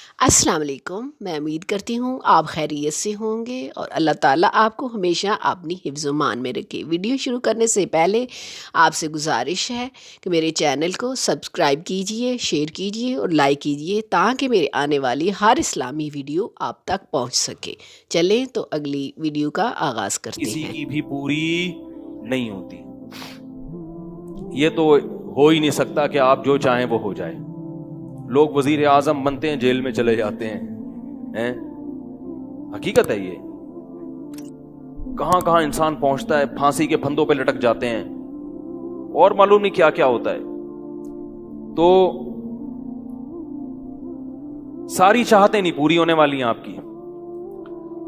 السلام علیکم، میں امید کرتی ہوں آپ خیریت سے ہوں گے اور اللہ تعالیٰ آپ کو ہمیشہ اپنی حفظ و مان میں رکھے۔ ویڈیو شروع کرنے سے پہلے آپ سے گزارش ہے کہ میرے چینل کو سبسکرائب کیجئے، شیئر کیجئے اور لائک کیجئے تاکہ میرے آنے والی ہر اسلامی ویڈیو آپ تک پہنچ سکے۔ چلیں تو اگلی ویڈیو کا آغاز کرتے کسی ہیں۔ کی بھی پوری نہیں ہوتی، یہ تو ہو ہی نہیں سکتا کہ آپ جو چاہیں وہ ہو جائے۔ لوگ وزیر اعظم بنتے ہیں، جیل میں چلے جاتے ہیں۔ حقیقت ہے یہ، کہاں کہاں انسان پہنچتا ہے، پھانسی کے پھندوں پہ لٹک جاتے ہیں اور معلوم نہیں کیا کیا ہوتا ہے۔ تو ساری چاہتیں نہیں پوری ہونے والی ہیں آپ کی،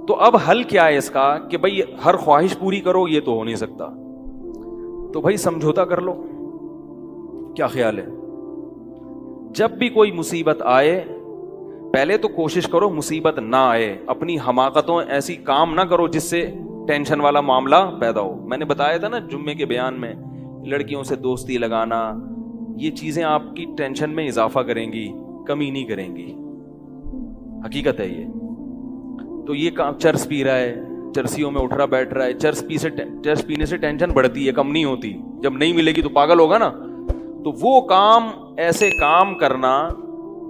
تو اب حل کیا ہے اس کا کہ بھئی ہر خواہش پوری کرو، یہ تو ہو نہیں سکتا، تو بھئی سمجھوتا کر لو۔ کیا خیال ہے؟ جب بھی کوئی مصیبت آئے پہلے تو کوشش کرو مصیبت نہ آئے، اپنی حماقتوں ایسی کام نہ کرو جس سے ٹینشن والا معاملہ پیدا ہو۔ میں نے بتایا تھا نا جمعے کے بیان میں، لڑکیوں سے دوستی لگانا، یہ چیزیں آپ کی ٹینشن میں اضافہ کریں گی، کمی نہیں کریں گی۔ حقیقت ہے یہ۔ تو یہ کام، چرس پی رہا ہے، چرسیوں میں اٹھ رہا بیٹھ رہا ہے، چرس پینے سے ٹینشن بڑھتی ہے، کم نہیں ہوتی۔ جب نہیں ملے گی تو پاگل ہوگا نا۔ تو وہ کام، ایسے کام کرنا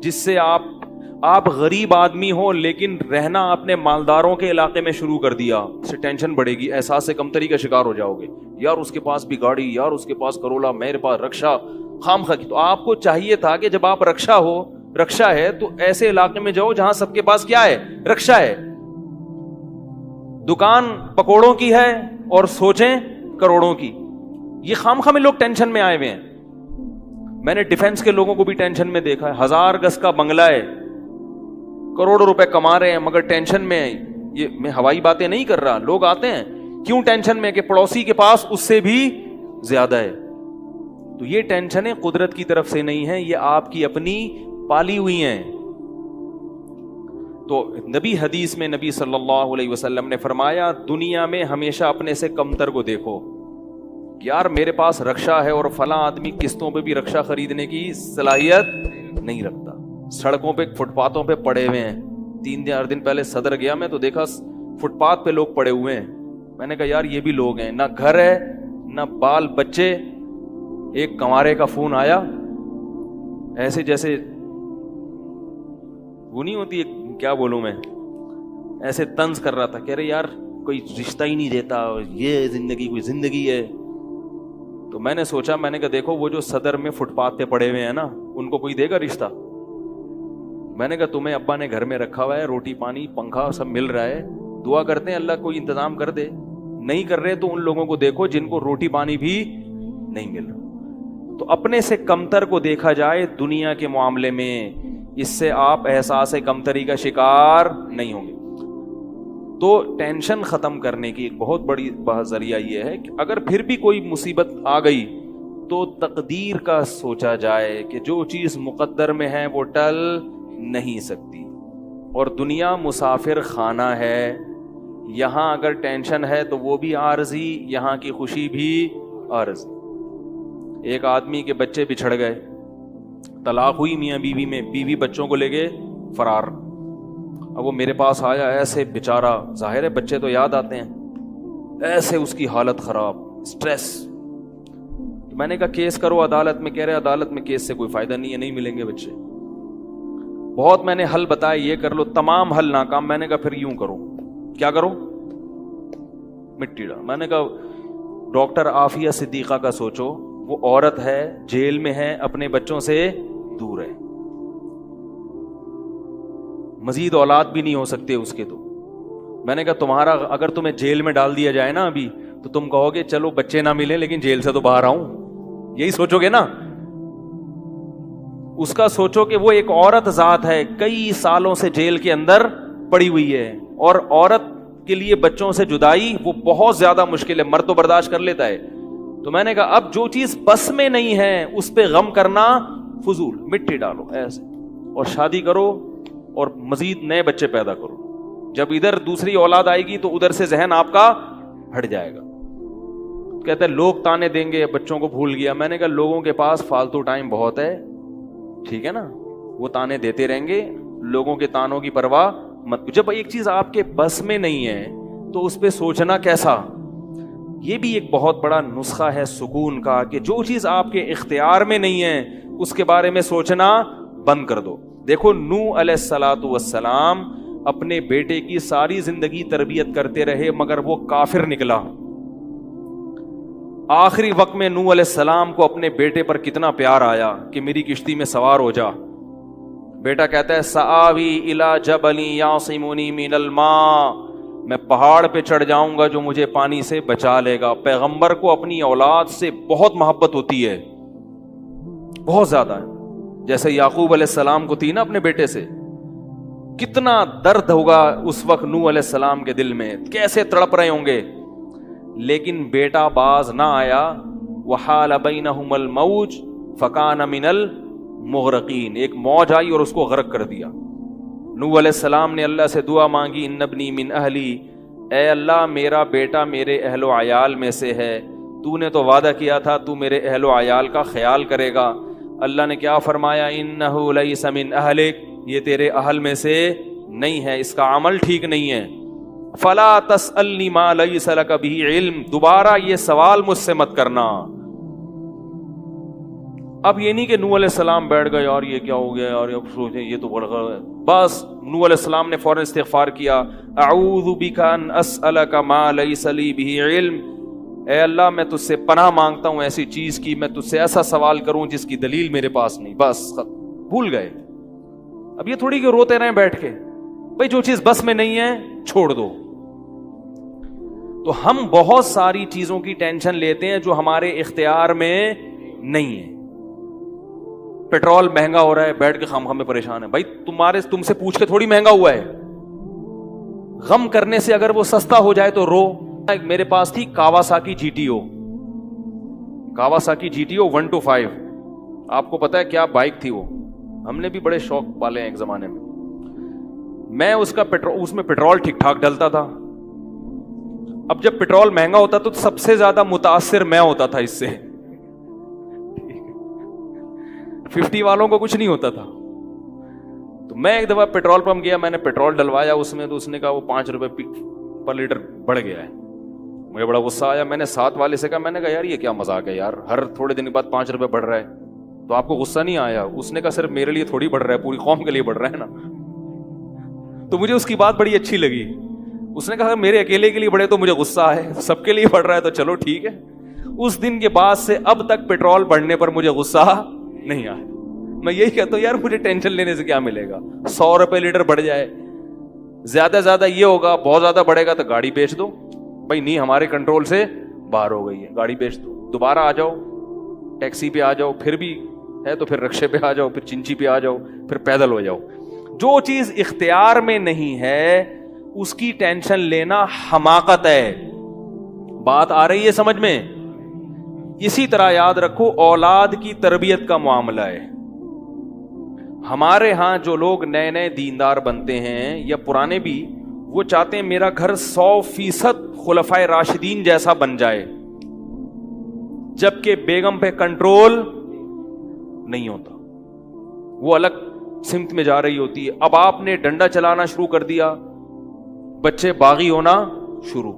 جس سے آپ غریب آدمی ہو لیکن رہنا اپنے مالداروں کے علاقے میں شروع کر دیا، اس سے ٹینشن بڑھے گی، احساس کمتری کا شکار ہو جاؤ گے۔ یار اس کے پاس بھی گاڑی، یار اس کے پاس کرولا، میرے پاس رکشا، خامخواہ کی۔ تو آپ کو چاہیے تھا کہ جب آپ رکشا ہے تو ایسے علاقے میں جاؤ جہاں سب کے پاس کیا ہے؟ رکشا ہے، دکان پکوڑوں کی ہے اور سوچیں کروڑوں کی۔ یہ خامخواہ میں لوگ ٹینشن میں آئے ہوئے ہیں۔ میں نے ڈیفنس کے لوگوں کو بھی ٹینشن میں دیکھا ہے، 1000 گز کا بنگلہ ہے، کروڑوں روپے کما رہے ہیں مگر ٹینشن میں ہیں۔ یہ میں ہوائی باتیں نہیں کر رہا، لوگ آتے ہیں کیوں ٹینشن میں کہ پڑوسی کے پاس اس سے بھی زیادہ ہے۔ تو یہ ٹینشنیں قدرت کی طرف سے نہیں ہیں، یہ آپ کی اپنی پالی ہوئی ہیں۔ تو حدیث میں نبی صلی اللہ علیہ وسلم نے فرمایا، دنیا میں ہمیشہ اپنے سے کمتر کو دیکھو۔ یار میرے پاس رکشا ہے اور فلاں آدمی قسطوں پہ بھی رکشا خریدنے کی صلاحیت نہیں رکھتا، سڑکوں پہ فٹ پاتھوں پہ پڑے ہوئے ہیں۔ 3-4 دن پہلے صدر گیا میں تو دیکھا فٹ پاتھ پہ لوگ پڑے ہوئے ہیں۔ میں نے کہا یار یہ بھی لوگ ہیں، نہ گھر ہے نہ بال بچے۔ ایک کنوارے کا فون آیا، ایسے جیسے وہ نہیں ہوتی، کیا بولوں میں، ایسے طنز کر رہا تھا، کہہ رہے یار کوئی رشتہ ہی نہیں دیتا، یہ زندگی کوئی زندگی ہے۔ تو میں نے سوچا، میں نے کہا دیکھو وہ جو صدر میں فٹ پاتھ پہ پڑے ہوئے ہیں نا، ان کو کوئی دے گا رشتہ؟ میں نے کہا تمہیں ابا نے گھر میں رکھا ہوا ہے، روٹی پانی پنکھا سب مل رہا ہے، دعا کرتے ہیں اللہ کوئی انتظام کر دے۔ نہیں کر رہے تو ان لوگوں کو دیکھو جن کو روٹی پانی بھی نہیں مل رہا۔ تو اپنے سے کمتر کو دیکھا جائے دنیا کے معاملے میں، اس سے آپ احساس کمتری کا شکار نہیں ہوں گے۔ تو ٹینشن ختم کرنے کی ایک بہت بڑی ذریعہ یہ ہے کہ اگر پھر بھی کوئی مصیبت آ گئی تو تقدیر کا سوچا جائے کہ جو چیز مقدر میں ہے وہ ٹل نہیں سکتی، اور دنیا مسافر خانہ ہے، یہاں اگر ٹینشن ہے تو وہ بھی عارضی، یہاں کی خوشی بھی عارضی۔ ایک آدمی کے بچے بچھڑ گئے، طلاق ہوئی میاں بیوی میں، بیوی بچوں کو لے کے فرار۔ اب وہ میرے پاس آیا، ایسے بیچارہ، ظاہر ہے بچے تو یاد آتے ہیں، ایسے اس کی حالت خراب، سٹریس۔ تو میں نے کہا کیس کرو عدالت میں، کہہ رہے عدالت میں کیس سے کوئی فائدہ نہیں ہے، نہیں ملیں گے بچے۔ بہت میں نے حل بتائے، یہ کر لو، تمام حل ناکام۔ میں نے کہا پھر یوں کرو، کیا کرو؟ مٹی ڈال۔ میں نے کہا ڈاکٹر عافیہ صدیقہ کا سوچو، وہ عورت ہے، جیل میں ہے، اپنے بچوں سے دور ہے، مزید اولاد بھی نہیں ہو سکتے اس کے۔ تو میں نے کہا تمہارا اگر تمہیں جیل میں ڈال دیا جائے نا ابھی، تو تم کہو گے چلو بچے نہ ملے لیکن جیل سے تو باہر آؤں، یہی سوچو گے نا۔ اس کا سوچو کہ وہ ایک عورت ذات ہے، کئی سالوں سے جیل کے اندر پڑی ہوئی ہے، اور عورت کے لیے بچوں سے جدائی وہ بہت زیادہ مشکل ہے، مرد تو برداشت کر لیتا ہے۔ تو میں نے کہا اب جو چیز بس میں نہیں ہے اس پہ غم کرنا فضول، مٹی ڈالو ایسے، اور شادی کرو اور مزید نئے بچے پیدا کرو۔ جب ادھر دوسری اولاد آئے گی تو ادھر سے ذہن آپ کا ہٹ جائے گا۔ کہتے ہیں لوگ تانے دیں گے، بچوں کو بھول گیا۔ میں نے کہا لوگوں کے پاس فالتو ٹائم بہت ہے، ٹھیک ہے نا، وہ تانے دیتے رہیں گے، لوگوں کے تانوں کی پرواہ مت. جب ایک چیز آپ کے بس میں نہیں ہے تو اس پہ سوچنا کیسا. یہ بھی ایک بہت بڑا نسخہ ہے سکون کا کہ جو چیز آپ کے اختیار میں نہیں ہے اس کے بارے میں سوچنا بند کر دو. دیکھو نوح علیہ الصلوۃ والسلام اپنے بیٹے کی ساری زندگی تربیت کرتے رہے مگر وہ کافر نکلا. آخری وقت میں نوح علیہ السلام کو اپنے بیٹے پر کتنا پیار آیا کہ میری کشتی میں سوار ہو جا. بیٹا کہتا ہے سآوی الی جبل یعصمنی من الماء, میں پہاڑ پہ چڑھ جاؤں گا جو مجھے پانی سے بچا لے گا. پیغمبر کو اپنی اولاد سے بہت محبت ہوتی ہے, بہت زیادہ ہے. جیسے یعقوب علیہ السلام کو تھی نا اپنے بیٹے سے. کتنا درد ہوگا اس وقت نوح علیہ السلام کے دل میں, کیسے تڑپ رہے ہوں گے. لیکن بیٹا باز نہ آیا. وحال بینہم الموج فکان من المغرقین, ایک موج آئی اور اس کو غرق کر دیا. نوح علیہ السلام نے اللہ سے دعا مانگی ان ابنی من اہلی, اے اللہ میرا بیٹا میرے اہل و عیال میں سے ہے, تو نے تو وعدہ کیا تھا تو میرے اہل و عیال کا خیال کرے گا. اللہ نے کیا فرمایا انہ لیس من اہلک, یہ تیرے اہل میں سے نہیں ہے, اس کا عمل ٹھیک نہیں ہے. فلا تسألنی ما لیس لک بہ علم, دوبارہ یہ سوال مجھ سے مت کرنا. اب یہ نہیں کہ نوح علیہ السلام بیٹھ گئے اور یہ کیا ہو گیا اور اب سوچیں یہ تو بڑھ گیا. بس نوح علیہ السلام نے فوراً استغفار کیا. اعوذ بک ان اسألک ما لیس لی بہ علم, اے اللہ میں تجھ سے پناہ مانگتا ہوں ایسی چیز کی, میں تجھ سے ایسا سوال کروں جس کی دلیل میرے پاس نہیں. بس بھول گئے. اب یہ تھوڑی کہ روتے رہیں بیٹھ کے, بھئی جو چیز بس میں نہیں ہے چھوڑ دو. تو ہم بہت ساری چیزوں کی ٹینشن لیتے ہیں جو ہمارے اختیار میں نہیں ہے. پیٹرول مہنگا ہو رہا ہے, بیٹھ کے خام میں پریشان ہے. بھائی تم سے پوچھ کے تھوڑی مہنگا ہوا ہے. غم کرنے سے اگر وہ سستا ہو جائے تو رو. میرے پاس تھی Kawasaki G T O, Kawasaki G T O 125. آپ کو پتا ہے کیا بائک تھی وہ, ہم نے بھی بڑے شوق پالے ہیں ایک زمانے میں. میں اس میں پیٹرول ٹھیک ٹھاک ڈلتا تھا. اب جب پیٹرول مہنگا ہوتا تو سب سے زیادہ متاثر میں ہوتا تھا اس سے. 50 والوں کو کچھ نہیں ہوتا تھا. تو میں ایک دفعہ پیٹرول پمپ گیا, میں نے پیٹرول ڈلوایا اس میں, تو اس نے کہا وہ 5 روپے پر لیٹر بڑھ گیا ہے. مجھے بڑا غصہ آیا. میں نے ساتھ والے سے کہا, میں نے کہا یار یہ کیا مذاق ہے یار, ہر تھوڑے دن کے بعد 5 روپے بڑھ رہا ہے, تو آپ کو غصہ نہیں آیا؟ اس نے کہا صرف میرے لیے تھوڑی بڑھ رہا ہے, پوری قوم کے لیے بڑھ رہا ہے نا. تو مجھے اس کی بات بڑی اچھی لگی. اس نے کہا میرے اکیلے کے لیے بڑھے تو مجھے غصہ آئے, سب کے لیے بڑھ رہا ہے تو چلو ٹھیک ہے. اس دن کے بعد سے اب تک پیٹرول بڑھنے پر مجھے غصہ نہیں آیا. میں یہی کہتا ہوں یار مجھے ٹینشن لینے سے کیا ملے گا. 100 روپے لیٹر بڑھ جائے, زیادہ زیادہ یہ ہوگا, بہت زیادہ بڑھے گا تو گاڑی بیچ دو. بھائی نہیں ہمارے کنٹرول سے باہر ہو گئی ہے, گاڑی بیچ دو, دوبارہ آ جاؤ, ٹیکسی پہ آ جاؤ, پھر بھی ہے تو پھر رکشے پہ آ جاؤ, پھر چنچی پہ آ جاؤ, پھر پیدل ہو جاؤ. جو چیز اختیار میں نہیں ہے اس کی ٹینشن لینا حماقت ہے. بات آ رہی ہے سمجھ میں؟ اسی طرح یاد رکھو اولاد کی تربیت کا معاملہ ہے. ہمارے ہاں جو لوگ نئے نئے دیندار بنتے ہیں یا پرانے بھی, وہ چاہتے ہیں میرا گھر 100% خلفائے راشدین جیسا بن جائے, جبکہ بیگم پہ کنٹرول نہیں ہوتا, وہ الگ سمت میں جا رہی ہوتی ہے. اب آپ نے ڈنڈا چلانا شروع کر دیا, بچے باغی ہونا شروع.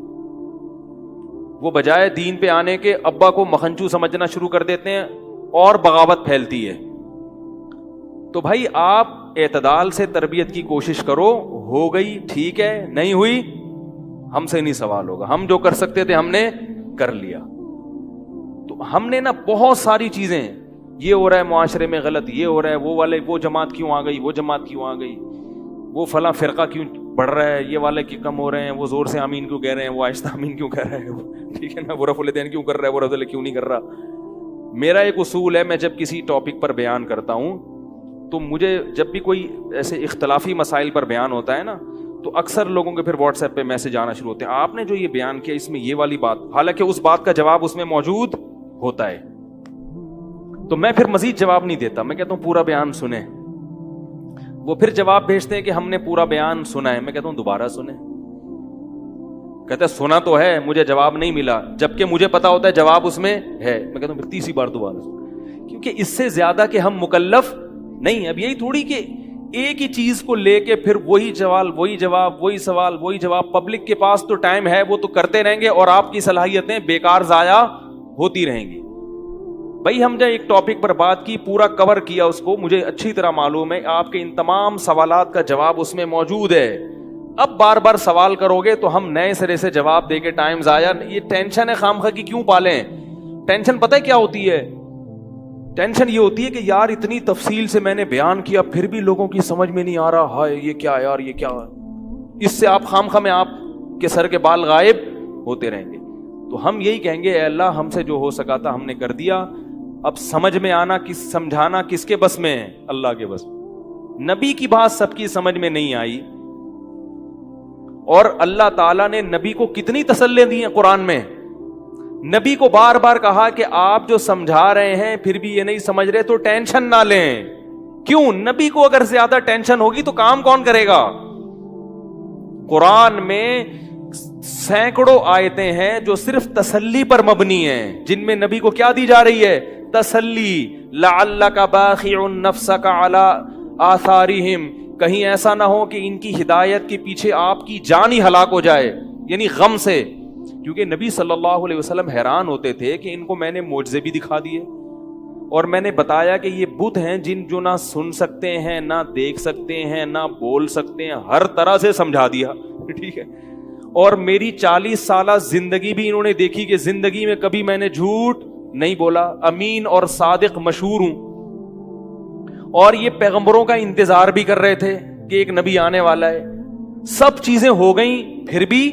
وہ بجائے دین پہ آنے کے ابا کو مکھنچو سمجھنا شروع کر دیتے ہیں اور بغاوت پھیلتی ہے. تو بھائی آپ اعتدال سے تربیت کی کوشش کرو. ہو گئی ٹھیک ہے, نہیں ہوئی ہم سے نہیں سوال ہوگا, ہم جو کر سکتے تھے ہم نے کر لیا. تو ہم نے نا بہت ساری چیزیں, یہ ہو رہا ہے معاشرے میں غلط, یہ ہو رہا ہے, وہ والے وہ جماعت کیوں آ گئی, وہ جماعت کیوں آ گئی, وہ فلاں فرقہ کیوں بڑھ رہا ہے, یہ والے کی کم ہو رہے ہیں, وہ زور سے آمین کیوں کہہ رہے ہیں, وہ آہستہ آمین کیوں کہہ رہے ہیں, ٹھیک ہے نا, وہ رفع الیدین کیوں کر رہا ہے, وہ رفع الیدین کیوں نہیں کر رہا. میرا ایک اصول ہے, میں جب کسی ٹاپک پر بیان کرتا ہوں تو مجھے جب بھی کوئی ایسے اختلافی مسائل پر بیان ہوتا ہے نا, تو اکثر لوگوں کے پھر واٹس ایپ پہ میسج آنا شروع ہوتے ہیں, آپ نے جو یہ بیان کیا اس میں یہ والی بات, حالانکہ اس بات کا جواب اس میں موجود ہوتا ہے. تو میں پھر مزید جواب نہیں دیتا, میں کہتا ہوں پورا بیان سنیں. وہ پھر جواب بھیجتے ہیں کہ ہم نے پورا بیان سنا ہے. میں کہتا ہوں دوبارہ سنیں. کہتا ہے سنا تو ہے, مجھے جواب نہیں ملا, جبکہ مجھے پتا ہوتا ہے جواب اس میں ہے. میں کہتا ہوں پھر تیسری بار دوبارہ سنیں, کیونکہ اس سے زیادہ کہ ہم مکلف نہیں. اب یہی تھوڑی کہ ایک ہی چیز کو لے کے پھر وہی سوال وہی جواب وہی سوال وہی جواب. پبلک کے پاس تو ٹائم ہے, وہ تو کرتے رہیں گے اور آپ کی صلاحیتیں بیکار ضائع ہوتی رہیں گی. بھائی ہم نے ایک ٹاپک پر بات کی, پورا کور کیا اس کو, مجھے اچھی طرح معلوم ہے آپ کے ان تمام سوالات کا جواب اس میں موجود ہے. اب بار بار سوال کرو گے تو ہم نئے سرے سے جواب دے کے ٹائم ضائع. یہ ٹینشن ہے خامخواہ کی کیوں پالیں؟ ٹینشن پتہ ہے کیا ہوتی ہے؟ ٹینشن یہ ہوتی ہے کہ یار اتنی تفصیل سے میں نے بیان کیا پھر بھی لوگوں کی سمجھ میں نہیں آ رہا, ہائے یہ کیا یار, یہ کیا. اس سے آپ خامخواہ میں آپ کے سر کے بال غائب ہوتے رہیں گے. تو ہم یہی کہیں گے اے اللہ ہم سے جو ہو سکا تھا ہم نے کر دیا, اب سمجھ میں آنا سمجھانا کس کے بس میں ہے؟ اللہ کے بس. نبی کی بات سب کی سمجھ میں نہیں آئی, اور اللہ تعالیٰ نے نبی کو کتنی تسلی دی ہیں قرآن میں. نبی کو بار بار کہا کہ آپ جو سمجھا رہے ہیں پھر بھی یہ نہیں سمجھ رہے تو ٹینشن نہ لیں. کیوں؟ نبی کو اگر زیادہ ٹینشن ہوگی تو کام کون کرے گا؟ قرآن میں سینکڑوں آیتیں ہیں جو صرف تسلی پر مبنی ہیں, جن میں نبی کو کیا دی جا رہی ہے؟ تسلی. لعلک باخع نفسک علی آثارہم, کہیں ایسا نہ ہو کہ ان کی ہدایت کے پیچھے آپ کی جان ہی ہلاک ہو جائے, یعنی غم سے. کیونکہ نبی صلی اللہ علیہ وسلم حیران ہوتے تھے کہ ان کو میں نے معجزے بھی دکھا دیے اور میں نے بتایا کہ یہ بت ہیں جن جو نہ سن سکتے ہیں نہ دیکھ سکتے ہیں نہ بول سکتے ہیں, ہر طرح سے سمجھا دیا. ٹھیک ہے, اور میری 40 سالہ زندگی بھی انہوں نے دیکھی کہ زندگی میں کبھی میں نے جھوٹ نہیں بولا, امین اور صادق مشہور ہوں. اور یہ پیغمبروں کا انتظار بھی کر رہے تھے کہ ایک نبی آنے والا ہے. سب چیزیں ہو گئیں پھر بھی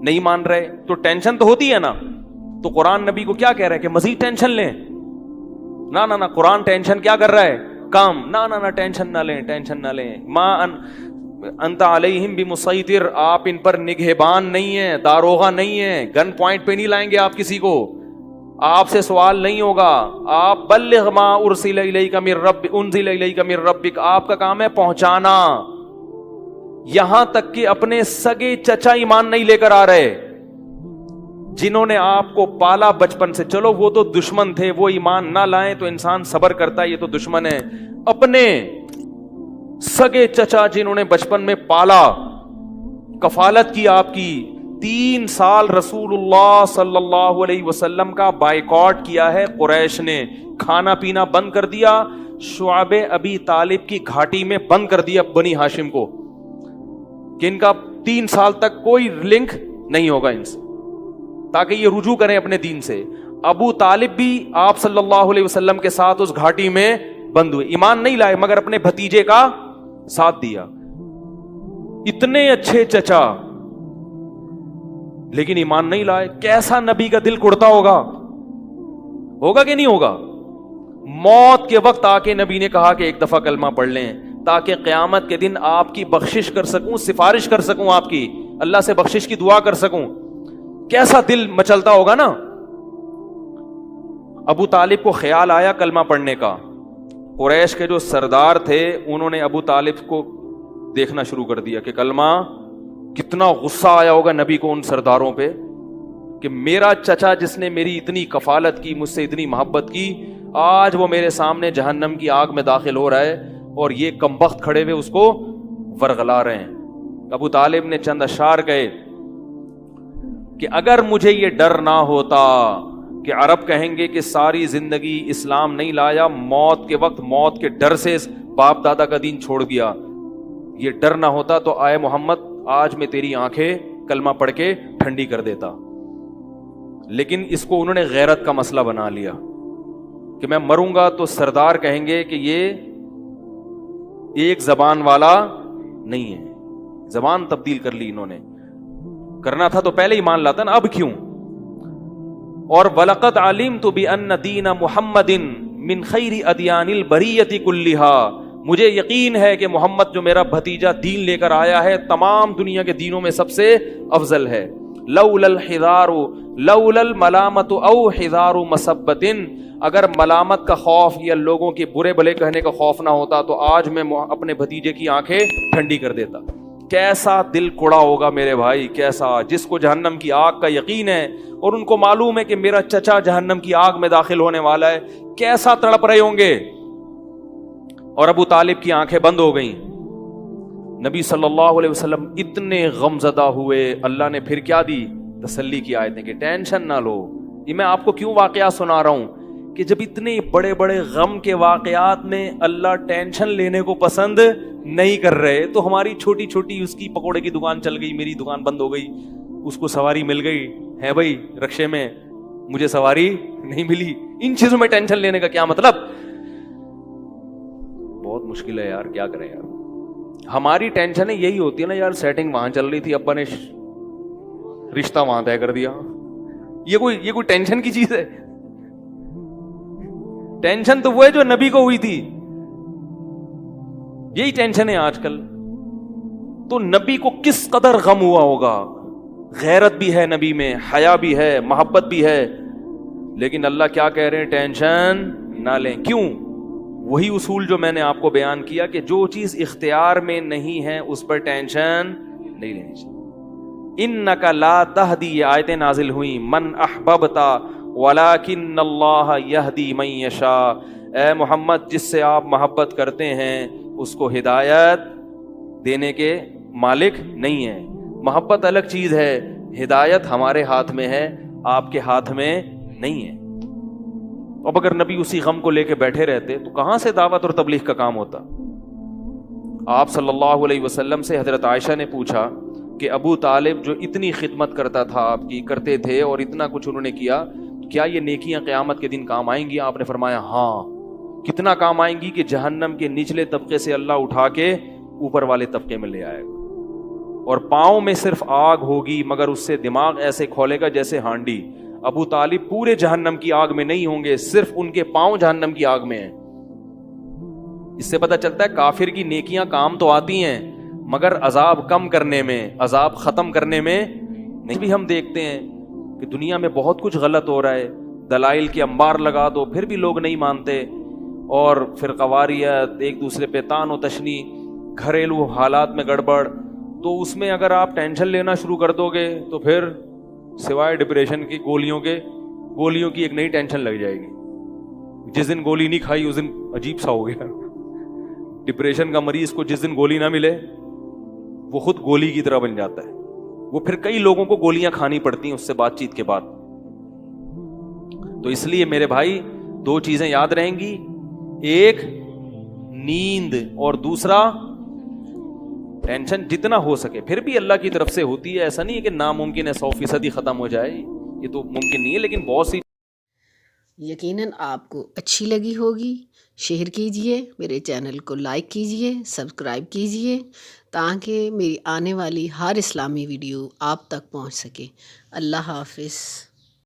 نہیں مان رہے, تو ٹینشن تو ہوتی ہے نا. تو قرآن نبی کو کیا کہہ رہا ہے کہ مزید ٹینشن لیں؟ نہ قرآن ٹینشن کیا کر رہا ہے؟ کام. نہ ٹینشن نہ لیں, ٹینشن نہ لیں. ما انت علیہم بمسیطر, آپ ان پر نگہبان نہیں ہیں, داروغہ نہیں ہیں, گن پوائنٹ پہ نہیں لائیں گے آپ کسی کو, آپ سے سوال نہیں ہوگا. آپ بلغ ما ارسل الیک من رب انزل الیک من ربک, آپ کا کام ہے پہنچانا. یہاں تک کہ اپنے سگے چچا ایمان نہیں لے کر آ رہے, جنہوں نے آپ کو پالا بچپن سے. چلو وہ تو دشمن تھے, وہ ایمان نہ لائیں تو انسان صبر کرتا ہے, یہ تو دشمن ہے. اپنے سگے چچا جنہوں نے بچپن میں پالا, کفالت کی آپ کی, 3 سال رسول اللہ صلی اللہ علیہ وسلم کا بائیکاٹ کیا ہے قریش نے, کھانا پینا بند کر دیا, شعب ابی طالب کی گھاٹی میں بند کر دیا بنی ہاشم کو, کہ ان کا 3 سال تک کوئی لنک نہیں ہوگا ان سے, تاکہ یہ رجوع کریں اپنے دین سے. ابو طالب بھی آپ صلی اللہ علیہ وسلم کے ساتھ اس گھاٹی میں بند ہوئے, ایمان نہیں لائے مگر اپنے بھتیجے کا ساتھ دیا. اتنے اچھے چچا لیکن ایمان نہیں لائے. کیسا نبی کا دل کڑتا ہوگا کہ نہیں ہوگا؟ موت کے وقت آ کے نبی نے کہا کہ ایک دفعہ کلمہ پڑھ لیں تاکہ قیامت کے دن آپ کی بخشش کر سکوں, سفارش کر سکوں, آپ کی اللہ سے بخشش کی دعا کر سکوں. کیسا دل مچلتا ہوگا نا. ابو طالب کو خیال آیا کلمہ پڑھنے کا. قریش کے جو سردار تھے انہوں نے ابو طالب کو دیکھنا شروع کر دیا کہ کلمہ, کتنا غصہ آیا ہوگا نبی کو ان سرداروں پہ کہ میرا چچا جس نے میری اتنی کفالت کی, مجھ سے اتنی محبت کی, آج وہ میرے سامنے جہنم کی آگ میں داخل ہو رہا ہے اور یہ کمبخت کھڑے ہوئے اس کو ورغلا رہے ہیں. ابو طالب نے چند اشعار کہے کہ اگر مجھے یہ ڈر نہ ہوتا کہ عرب کہیں گے کہ ساری زندگی اسلام نہیں لایا, موت کے وقت موت کے ڈر سے باپ دادا کا دین چھوڑ دیا, یہ ڈر نہ ہوتا تو آئے محمد آج میں تیری آنکھیں کلمہ پڑھ کے ٹھنڈی کر دیتا. لیکن اس کو انہوں نے غیرت کا مسئلہ بنا لیا کہ میں مروں گا تو سردار کہیں گے کہ یہ ایک زبان والا نہیں ہے. زبان تبدیل کر لی انہوں نے, کرنا تھا تو پہلے ہی مان لاتا نا, اب کیوں. اور وَلَقَدْ عَلِمْتُ بِأَنَّ دِينَ مُحَمَّدٍ مِّن خَيْرِ أَدْيَانِ الْبَرِيَّةِ كُلِّهَا, مجھے یقین ہے کہ محمد جو میرا بھتیجا دین لے کر آیا ہے تمام دنیا کے دینوں میں سب سے افضل ہے. لولا الحذار لولا الملامت او حذار مسبت, اگر ملامت کا خوف یا لوگوں کے برے بھلے کہنے کا خوف نہ ہوتا تو آج میں اپنے بھتیجے کی آنکھیں ٹھنڈی کر دیتا. کیسا دل کڑا ہوگا میرے بھائی, کیسا, جس کو جہنم کی آگ کا یقین ہے اور ان کو معلوم ہے کہ میرا چچا جہنم کی آگ میں داخل ہونے والا ہے, کیسا تڑپ رہے ہوں گے. اور ابو طالب کی آنکھیں بند ہو گئیں. نبی صلی اللہ علیہ وسلم اتنے غمزدہ ہوئے. اللہ نے پھر کیا دی؟ تسلی کی آیتیں کہ ٹینشن نہ لو. یہ میں آپ کو کیوں واقعات سنا رہا ہوں کہ جب اتنے بڑے بڑے غم کے واقعات میں اللہ ٹینشن لینے کو پسند نہیں کر رہے, تو ہماری چھوٹی چھوٹی, اس کی پکوڑے کی دکان چل گئی, میری دکان بند ہو گئی, اس کو سواری مل گئی ہے بھائی رکشے میں, مجھے سواری نہیں ملی, ان چیزوں میں ٹینشن لینے کا کیا مطلب؟ بہت مشکل ہے یار, کیا کریں یار. ہماری ٹینشن یہی ہوتی ہے نا یار, سیٹنگ وہاں چل رہی تھی, ابا نے رشتہ وہاں طے کر دیا. یہ کوئی ٹینشن کی چیز ہے؟ ٹینشن تو وہ ہے جو نبی کو ہوئی تھی, یہی ٹینشن ہے آج کل. تو نبی کو کس قدر غم ہوا ہوگا. غیرت بھی ہے نبی میں, حیا بھی ہے, محبت بھی ہے, لیکن اللہ کیا کہہ رہے ہیں؟ ٹینشن نہ لیں. کیوں؟ وہی اصول جو میں نے آپ کو بیان کیا کہ جو چیز اختیار میں نہیں ہے اس پر ٹینشن نہیں لینی چاہیے. انک لا تہدی, یہ آیتیں نازل ہوئیں, من احببت ولکن اللہ یہدی من یشاء. اے محمد, جس سے آپ محبت کرتے ہیں اس کو ہدایت دینے کے مالک نہیں ہیں. محبت الگ چیز ہے, ہدایت ہمارے ہاتھ میں ہے, آپ کے ہاتھ میں نہیں ہے. اب اگر نبی اسی غم کو لے کے بیٹھے رہتے تو کہاں سے دعوت اور تبلیغ کا کام ہوتا؟ آپ صلی اللہ علیہ وسلم سے حضرت عائشہ نے پوچھا کہ ابو طالب جو اتنی خدمت کرتا تھا آپ کی, کرتے تھے اور اتنا کچھ انہوں نے کیا, کیا یہ نیکیاں قیامت کے دن کام آئیں گی؟ آپ نے فرمایا ہاں. کتنا کام آئیں گی کہ جہنم کے نچلے طبقے سے اللہ اٹھا کے اوپر والے طبقے میں لے آئے گا, اور پاؤں میں صرف آگ ہوگی مگر اس سے دماغ ایسے کھولے گا جیسے ہانڈی. ابو طالب پورے جہنم کی آگ میں نہیں ہوں گے, صرف ان کے پاؤں جہنم کی آگ میں ہیں. اس سے پتہ چلتا ہے کافر کی نیکیاں کام تو آتی ہیں مگر عذاب کم کرنے میں, عذاب ختم کرنے میں نہیں. بھی ہم دیکھتے ہیں کہ دنیا میں بہت کچھ غلط ہو رہا ہے, دلائل کے انبار لگا دو پھر بھی لوگ نہیں مانتے, اور فرقہ واریت, ایک دوسرے پہ تان و تشنی, گھریلو حالات میں گڑبڑ. تو اس میں اگر آپ ٹینشن لینا شروع کر دو گے تو پھر سوائے ڈپریشن کی گولیوں کی ایک نئی ٹینشن لگ جائے گی. جس دن گولی نہیں کھائی اس دن عجیب سا ہو گیا. ڈپریشن کا مریض کو جس دن گولی نہ ملے وہ خود گولی کی طرح بن جاتا ہے, وہ پھر کئی لوگوں کو گولیاں کھانی پڑتی ہیں اس سے بات چیت کے بعد. تو اس لیے میرے بھائی دو چیزیں یاد رہیں گی, ایک نیند اور دوسرا ٹینشن. جتنا ہو سکے, پھر بھی اللہ کی طرف سے ہوتی ہے, ایسا نہیں ہے کہ ناممکن ہے 100% ختم ہو جائے, یہ تو ممکن نہیں ہے, لیکن بہت سی. یقیناً آپ کو اچھی لگی ہوگی. شیئر کیجئے, میرے چینل کو لائک کیجئے, سبسکرائب کیجئے تاکہ میری آنے والی ہر اسلامی ویڈیو آپ تک پہنچ سکے. اللہ حافظ.